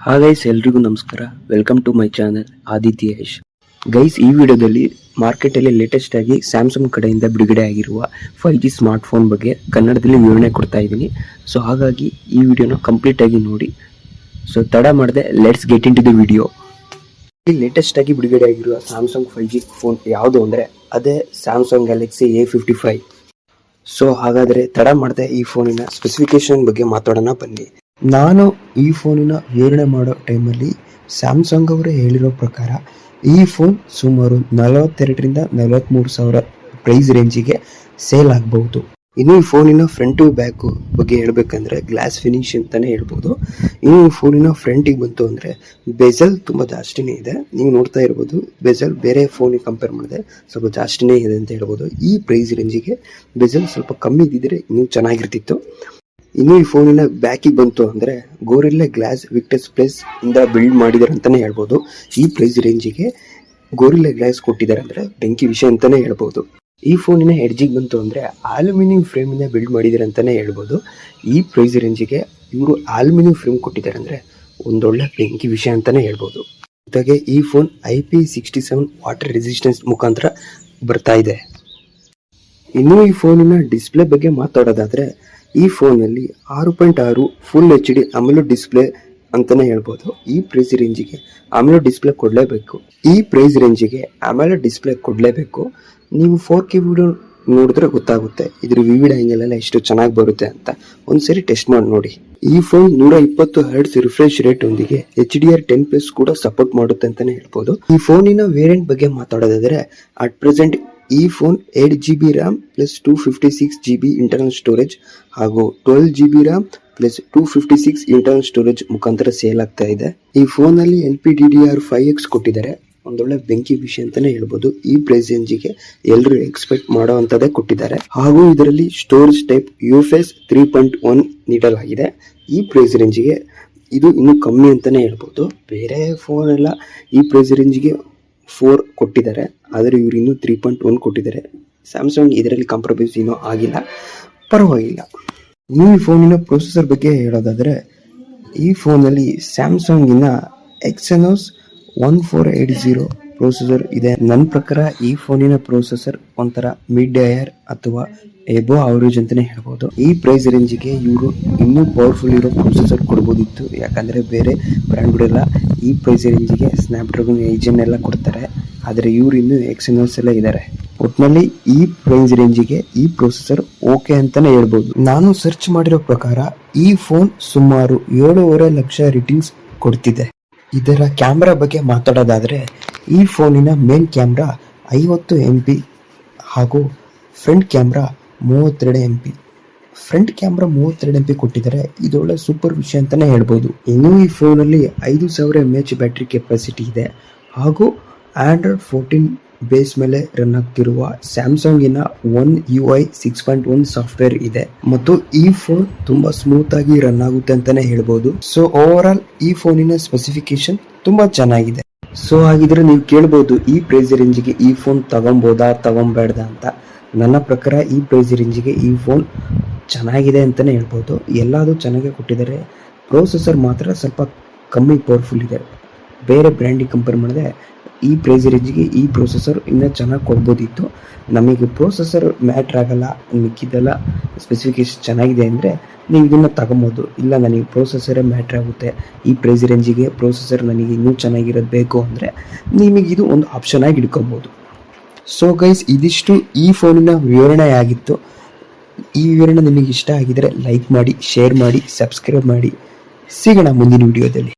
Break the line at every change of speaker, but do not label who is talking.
ಹಾ ಗೈಸ್, ಎಲ್ರಿಗೂ ನಮಸ್ಕಾರ. Welcome to my channel Aditya Yash. Guys, ಈ ವಿಡಿಯೋದಲ್ಲಿ ಮಾರ್ಕೆಟಲ್ಲಿ ಲೇಟೆಸ್ಟ್ ಆಗಿ ಸ್ಯಾಮ್ಸಂಗ್ ಕಡೆಯಿಂದ ಬಿಡುಗಡೆ ಆಗಿರುವ 5G ಸ್ಮಾರ್ಟ್ಫೋನ್ ಬಗ್ಗೆ ಕನ್ನಡದಲ್ಲಿ ವಿವರಣೆ ಕೊಡ್ತಾ ಇದ್ದೀನಿ. ಸೊ ಹಾಗಾಗಿ ಈ ವಿಡಿಯೋನ ಕಂಪ್ಲೀಟ್ ಆಗಿ ನೋಡಿ. ಸೊ ತಡ ಮಾಡದೆ let's get into the video. ಈ ಲೇಟೆಸ್ಟ್ ಆಗಿ ಬಿಡುಗಡೆ ಆಗಿರುವ ಸ್ಯಾಮ್ಸಂಗ್ 5G ಫೋನ್ ಯಾವುದು ಅಂದರೆ ಅದೇ ಸ್ಯಾಮ್ಸಂಗ್ ಗ್ಯಾಲಕ್ಸಿ A55. ಸೊ ಹಾಗಾದರೆ ತಡ ಮಾಡದೆ ಈ ಫೋನಿನ ಸ್ಪೆಸಿಫಿಕೇಶನ್ ಬಗ್ಗೆ ಮಾತಾಡೋಣ ಬನ್ನಿ. ನಾನು ಈ ಫೋನಿನ ವಿವರಣೆ ಮಾಡೋ ಟೈಮಲ್ಲಿ ಸ್ಯಾಮ್ಸಂಗ್ ಅವರೇ ಹೇಳಿರೋ ಪ್ರಕಾರ ಈ ಫೋನ್ ಸುಮಾರು 42ರಿಂದ 43 ಸಾವಿರ ಪ್ರೈಸ್ ರೇಂಜಿಗೆ ಸೇಲ್ ಆಗಬಹುದು. ಇನ್ನು ಈ ಫೋನಿನ ಫ್ರಂಟ್ ಟು ಬ್ಯಾಕ್ ಬಗ್ಗೆ ಹೇಳ್ಬೇಕಂದ್ರೆ ಗ್ಲಾಸ್ ಫಿನಿಶ್ ಅಂತಾನೆ ಹೇಳ್ಬೋದು. ಇನ್ನು ಈ ಫೋನಿನ ಫ್ರಂಟಿಗೆ ಬಂತು ಅಂದರೆ ಬೆಜಲ್ ತುಂಬ ಜಾಸ್ತಿನೇ ಇದೆ. ನೀವು ನೋಡ್ತಾ ಇರ್ಬೋದು, ಬೆಜಲ್ ಬೇರೆ ಫೋನಿಗೆ ಕಂಪೇರ್ ಮಾಡಿದ್ರೆ ಸ್ವಲ್ಪ ಜಾಸ್ತಿನೇ ಇದೆ ಅಂತ ಹೇಳ್ಬೋದು. ಈ ಪ್ರೈಸ್ ರೇಂಜಿಗೆ ಬೆಜಲ್ ಸ್ವಲ್ಪ ಕಮ್ಮಿ ಇದ್ದಿದ್ರೆ ಇನ್ನೂ ಚೆನ್ನಾಗಿರ್ತಿತ್ತು. ಇನ್ನು ಈ ಫೋನಿನ ಬ್ಯಾಕಿಗೆ ಬಂತು ಅಂದರೆ ಗೋರಿಲ್ಲಾ ಗ್ಲಾಸ್ ವಿಕ್ಟಸ್ ಪ್ಲಸ್ ಇಂದ ಬಿಲ್ಡ್ ಮಾಡಿದ್ದಾರೆ ಅಂತಾನೆ ಹೇಳ್ಬೋದು. ಈ ಪ್ರೈಸ್ ರೇಂಜಿಗೆ ಗೋರಿಲ್ಲಾ ಗ್ಲಾಸ್ ಕೊಟ್ಟಿದ್ದಾರೆ ಅಂದರೆ ಬೆಂಕಿ ವಿಷಯ ಅಂತಾನೆ ಹೇಳ್ಬೋದು. ಈ ಫೋನಿನ ಎಡ್ಜಿಗೆ ಬಂತು ಅಂದರೆ ಅಲ್ಯೂಮಿನಿಯಂ ಫ್ರೇಮಿಂದ ಬಿಲ್ಡ್ ಮಾಡಿದ್ದಾರೆ ಅಂತಾನೆ ಹೇಳ್ಬೋದು. ಈ ಪ್ರೈಸ್ ರೇಂಜಿಗೆ ಇವರು ಅಲ್ಯೂಮಿನಿಯಂ ಫ್ರೇಮ್ ಕೊಟ್ಟಿದ್ದಾರೆ ಅಂದರೆ ಒಂದೊಳ್ಳೆ ಬೆಂಕಿ ವಿಷಯ ಅಂತಾನೆ ಹೇಳ್ಬೋದು. ಜೊತೆಗೆ ಈ ಫೋನ್ IP67 ವಾಟರ್ ರೆಸಿಸ್ಟೆನ್ಸ್ ಮುಖಾಂತರ ಬರ್ತಾ ಇದೆ. ಇನ್ನು ಈ ಫೋನಿನ ಡಿಸ್ಪ್ಲೇ ಬಗ್ಗೆ ಮಾತಾಡೋದಾದ್ರೆ ಈ ಫೋನಲ್ಲಿ 6.6 ಫುಲ್ HD AMOLED ಡಿಸ್ಪ್ಲೇ ಅಂತಾನೆ ಹೇಳ್ಬೋದು. ಈ ಪ್ರೈಸ್ ರೇಂಜಿಗೆ AMOLED ಡಿಸ್ಪ್ಲೇ ಕೊಡಲೇಬೇಕು. ನೀವು 4K ವಿಡಿಯೋ ನೋಡಿದ್ರೆ ಗೊತ್ತಾಗುತ್ತೆ ಇದ್ರ ವಿವಿಡ್ ಆಂಗಲ್ ಎಲ್ಲ ಎಷ್ಟು ಚೆನ್ನಾಗಿ ಬರುತ್ತೆ ಅಂತ. ಒಂದ್ಸರಿ ಟೆಸ್ಟ್ ಮಾಡಿ ನೋಡಿ. ಈ ಫೋನ್ 120 Hz ರಿಫ್ರೆಶ್ ರೇಟ್ ಒಂದಿಗೆ HDR10+ ಕೂಡ ಸಪೋರ್ಟ್ ಮಾಡುತ್ತೆ ಅಂತಾನೆ ಹೇಳ್ಬೋದು. ಈ ಫೋನಿನ ವೇರಿಯಂಟ್ ಬಗ್ಗೆ ಮಾತಾಡೋದಾದ್ರೆ ಅಟ್ ಪ್ರೆಸೆಂಟ್ ಈ phone 8GB RAM plus 256GB internal storage ಹಾಗೂ 12GB RAM plus 256 internal storage ಮುಖಾಂತರ ಸೇಲ್ ಆಗ್ತಾ ಇದೆ. ಈ ಫೋನಲ್ಲಿ LPDDR5X ಕೊಟ್ಟಿದ್ದಾರೆ. ಒಂದೊಳ್ಳೆ ಬೆಂಕಿ ವಿಷಯ ಅಂತಾನೆ ಹೇಳ್ಬೋದು. ಈ ಪ್ರೈಸ್ ರೇಂಜಿಗೆ ಎಲ್ಲರೂ ಎಕ್ಸ್ಪೆಕ್ಟ್ ಮಾಡೋ ಅಂತದೇ ಕೊಟ್ಟಿದ್ದಾರೆ. ಹಾಗೂ ಇದರಲ್ಲಿ ಸ್ಟೋರೇಜ್ ಟೈಪ್ UFS 3.1 ನೀಡಲಾಗಿದೆ. ಈ ಪ್ರೈಸ್ ರೇಂಜಿಗೆ ಇದು ಇನ್ನೂ ಕಮ್ಮಿ ಅಂತಾನೆ ಹೇಳ್ಬೋದು. ಬೇರೆ ಫೋನ್ ಎಲ್ಲ ಈ ಪ್ರೈಸ್ ರೇಂಜಿಗೆ 4 ಕೊಟ್ಟಿದ್ದಾರೆ, ಆದರೆ ಇವರು ಇನ್ನೂ 3.1 ಕೊಟ್ಟಿದ್ದಾರೆ. ಸ್ಯಾಮ್ಸಂಗ್ ಇದರಲ್ಲಿ ಕಾಂಪ್ರಮೈಸ್ ಏನೂ ಆಗಿಲ್ಲ, ಪರವಾಗಿಲ್ಲ. ಈ ಫೋನಿನ ಪ್ರೊಸೆಸರ್ ಬಗ್ಗೆ ಹೇಳೋದಾದರೆ ಈ ಫೋನಲ್ಲಿ ಸ್ಯಾಮ್ಸಂಗಿನ Exynos 1480 ಪ್ರೊಸೆಸರ್ ಇದೆ. ನನ್ನ ಪ್ರಕಾರ ಈ ಫೋನಿನ ಪ್ರೊಸೆಸರ್ ಒಂಥರ ಮಿಡ್ ಏರ್ ಅಥವಾ ಎಬೋ ಅವರೇಜ್ ಅಂತಾನೆ ಹೇಳ್ಬೋದು. ಈ ಪ್ರೈಸ್ ರೇಂಜಿಗೆ ಇವರು ಇನ್ನೂ ಪವರ್ಫುಲ್ ಇರೋ ಪ್ರೊಸೆಸರ್ ಕೊಡ್ಬೋದಿತ್ತು, ಯಾಕಂದರೆ ಬೇರೆ ಬ್ರ್ಯಾಂಡ್ಗಳೆಲ್ಲ ಈ ಪ್ರೈಸ್ ರೇಂಜಿಗೆ ಸ್ನ್ಯಾಪ್ಡ್ರಾಗನ್ 8 ಎಲ್ಲ ಕೊಡ್ತಾರೆ, ಆದರೆ ಇವರು ಇನ್ನೂ Exynos ಎಲ್ಲ ಇದ್ದಾರೆ. ಒಟ್ಟಿನಲ್ಲಿ ಈ ಪ್ರೈಸ್ ರೇಂಜಿಗೆ ಈ ಪ್ರೊಸೆಸರ್ ಓಕೆ ಅಂತಾನೆ ಹೇಳ್ಬೋದು. ನಾನು ಸರ್ಚ್ ಮಾಡಿರೋ ಪ್ರಕಾರ ಈ ಫೋನ್ ಸುಮಾರು 7.5 ಲಕ್ಷ ರೇಟಿಂಗ್ಸ್ ಕೊಡ್ತಿದೆ. ಇದರ ಕ್ಯಾಮ್ರಾ ಬಗ್ಗೆ ಮಾತಾಡೋದಾದರೆ ಈ ಫೋನಿನ ಮೇನ್ ಕ್ಯಾಮ್ರಾ 50 MP ಹಾಗೂ front camera 32 MP. Front camera 32 MP ಕೊಟ್ಟಿದ್ದಾರೆ. ಇದೊಳ್ಳೆ ಸೂಪರ್ ವಿಷಯ ಅಂತಾನೆ ಹೇಳ್ಬೋದು. ಇನ್ನು ಈ ಫೋನಲ್ಲಿ 5000 mAh ಬ್ಯಾಟ್ರಿ ಕೆಪಾಸಿಟಿ ಇದೆ ಹಾಗೂ Android 14 ಬೇಸ್ ಮೇಲೆ ರನ್ ಆಗ್ತಿರುವ ಸ್ಯಾಮ್ಸಂಗಿನ One UI 6.1 ಸಾಫ್ಟ್ವೇರ್ ಇದೆ ಮತ್ತು ಈ ಫೋನ್ ತುಂಬಾ ಸ್ಮೂತ್ ಆಗಿ ರನ್ ಆಗುತ್ತೆ ಅಂತಾನೆ ಹೇಳ್ಬೋದು. ಸೊ ಓವರ್ ಆಲ್ ಈ ಫೋನಿನ ಸ್ಪೆಸಿಫಿಕೇಶನ್ ತುಂಬಾ ಚೆನ್ನಾಗಿದೆ. ಸೊ ಹಾಗಿದ್ರೆ ನೀವು ಕೇಳ್ಬೋದು, ಈ ಪ್ರೈಸ್ ರೇಂಜಿಗೆ ಈ ಫೋನ್ ತಗೊಬೋದಾ ತಗೊಬೇಡ್ದ ಅಂತ. ನನ್ನ ಪ್ರಕಾರ ಈ ಪ್ರೈಸ್ ರೇಂಜಿಗೆ ಈ ಫೋನ್ ಚೆನ್ನಾಗಿದೆ ಅಂತಾನೆ ಹೇಳ್ಬೋದು. ಎಲ್ಲದೂ ಚೆನ್ನಾಗೇ ಕೊಟ್ಟಿದ್ದಾರೆ. ಪ್ರೊಸೆಸರ್ ಮಾತ್ರ ಸ್ವಲ್ಪ ಕಮ್ಮಿ ಪವರ್ಫುಲ್ ಇದೆ. ಬೇರೆ ಬ್ರ್ಯಾಂಡಿಗೆ ಕಂಪೇರ್ ಮಾಡಿದ್ರೆ ಈ ಪ್ರೈಸ್ ರೇಂಜಿಗೆ ಈ ಪ್ರೊಸೆಸರ್ ಇನ್ನೂ ಚೆನ್ನಾಗಿ ಕೊಡ್ಬೋದಿತ್ತು. ನಮಗೆ ಪ್ರೊಸೆಸರ್ ಮ್ಯಾಟ್ರ್ ಆಗಲ್ಲ, ಮಿಕ್ಕಿದೆಲ್ಲ ಸ್ಪೆಸಿಫಿಕೇಶನ್ ಚೆನ್ನಾಗಿದೆ ಅಂದರೆ ನೀವು ಇದನ್ನು ತಗೊಬೋದು. ಇಲ್ಲ ನನಗೆ ಪ್ರೊಸೆಸರೇ ಮ್ಯಾಟ್ರ್ ಆಗುತ್ತೆ, ಈ ಪ್ರೈಸ್ ರೇಂಜಿಗೆ ಪ್ರೊಸೆಸರ್ ನನಗೆ ಇನ್ನೂ ಚೆನ್ನಾಗಿರೋದು ಬೇಕು ಅಂದರೆ ನಿಮಗಿದು ಒಂದು ಆಪ್ಷನ್ ಆಗಿ ಇಟ್ಕೊಬೋದು. ಸೊ ಗೈಸ್, ಇದಿಷ್ಟು ಈ ಫೋನಿನ ವಿವರಣೆ ಆಗಿತ್ತು. ಈ ವಿವರಣೆ ನಿಮಗೆ ಇಷ್ಟ ಆಗಿದರೆ ಲೈಕ್ ಮಾಡಿ, ಶೇರ್ ಮಾಡಿ, ಸಬ್ಸ್ಕ್ರೈಬ್ ಮಾಡಿ. ಸಿಗೋಣ ಮುಂದಿನ ವಿಡಿಯೋದಲ್ಲಿ.